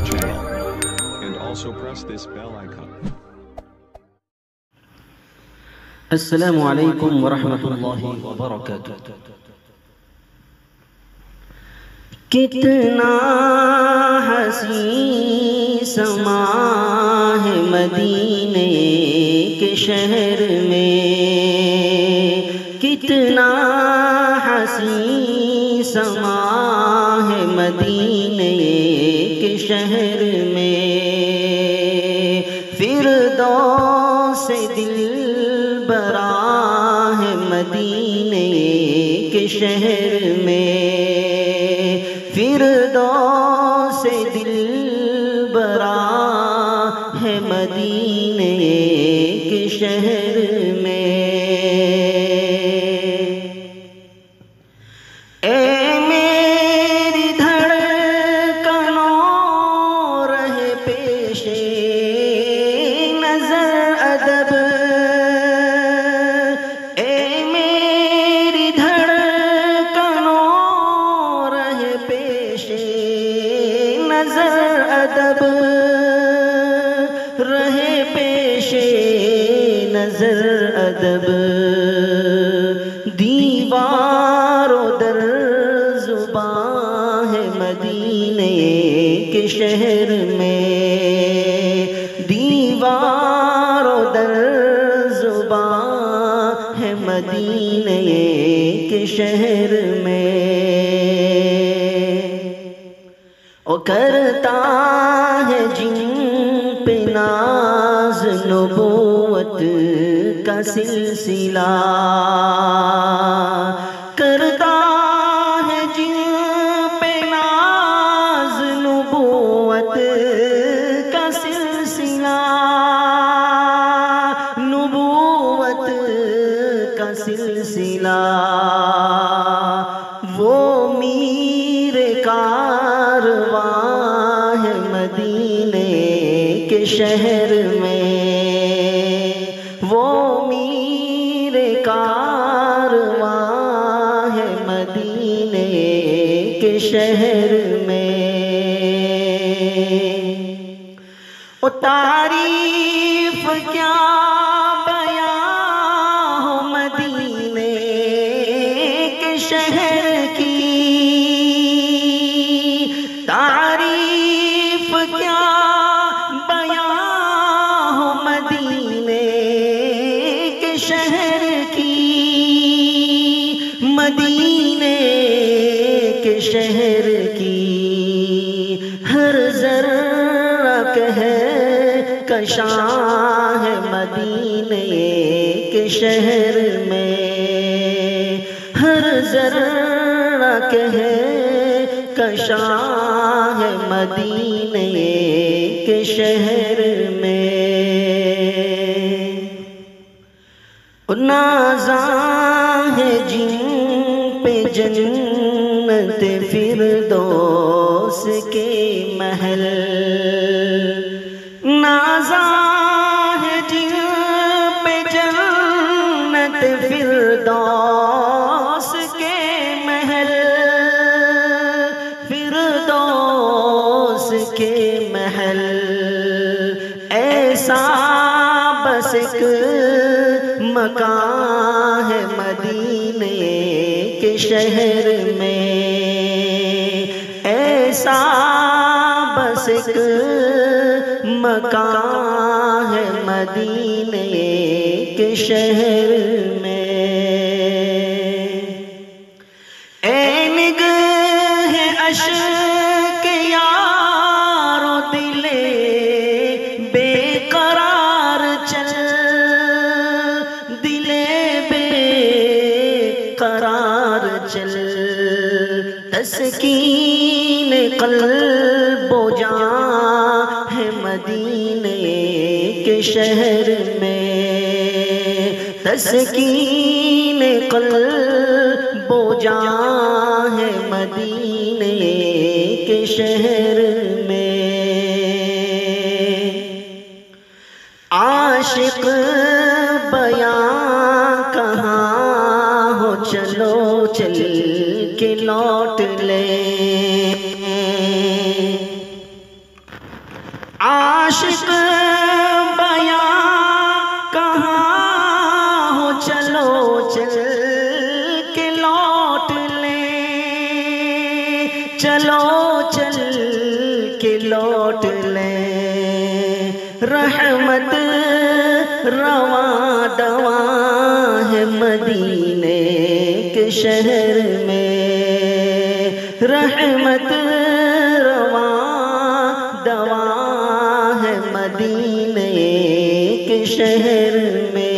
channel. And also press this bell icon. السلام علیکم ورحمۃ اللہ وبرکاتہ۔ کتنا حسین سما ہے مدینے کے شہر میں، کتنا حسین سما ہے مدینے کے شہر میں، فردوس دل برا ہے مدینے کے شہر میں، فردوس دل برا ہے مدینے کے شہر میں۔ اے میری دھڑکنوں رہے پیش نظر ادب، نظر ادب رہے پیش نظر ادب، دیوار و در زباں ہے مدینے کے شہر میں، دیوار و در زباں ہے مدینے کے شہر میں۔ وہ کرتا ہے جن پہ ناز نبوت کا سلسلہ، کرتا ہے جن پہ ناز نبوت کا سلسلہ، نبوت کا سلسلہ، وہ میر کارواں ہے مدینے کے شہر میں، وہ میر کارواں ہے مدینے کے شہر میں۔ وہ تعریف کیا بیان ہو مدینے کے شہر کی، تعریف کیا بیان ہو مدینے کے شہر کی، مدینے کے شہر کی، ہر ذرہ کہکشاں ہے مدینے کے شہر میں، ہر ذرہ کہکشاں ہے مدینے کے شہر میں۔ نازاں ہے جن پہ جنت فردوس کے محل، نازاں ہے جن پہ جنت فردوس کے محل، فردوس کے محل، ایسا بس ایک مکان ہے مدینے کے شہر میں، ایسا بس ایک مکان ہے مدینے کے شہر میں۔ اے نگہ اشک یار و دل بے قرار چل، دل بے قرار چل، تسکین قلب و جان ہے مدینے کے شہر میں، تسکین قلب و جان ہے مدینے کے شہر میں۔ عاشق بیان کہاں ہو چلو چل کے لوٹ لے، عاشق بیاں کہاں ہو چلو چل کے لوٹ لیں، چلو چل کے لوٹ لیں، رحمت رواں دواں ہے مدینے کے شہر میں، رحمت رواں دواں ہے مدینے کے شہر میں،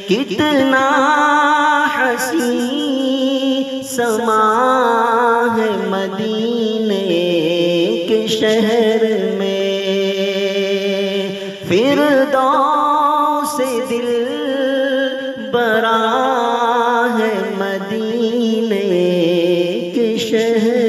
کتنا حسین سما ہے مدینے کے شہر میں، فردوس دل برا ہے مدینے کے شہر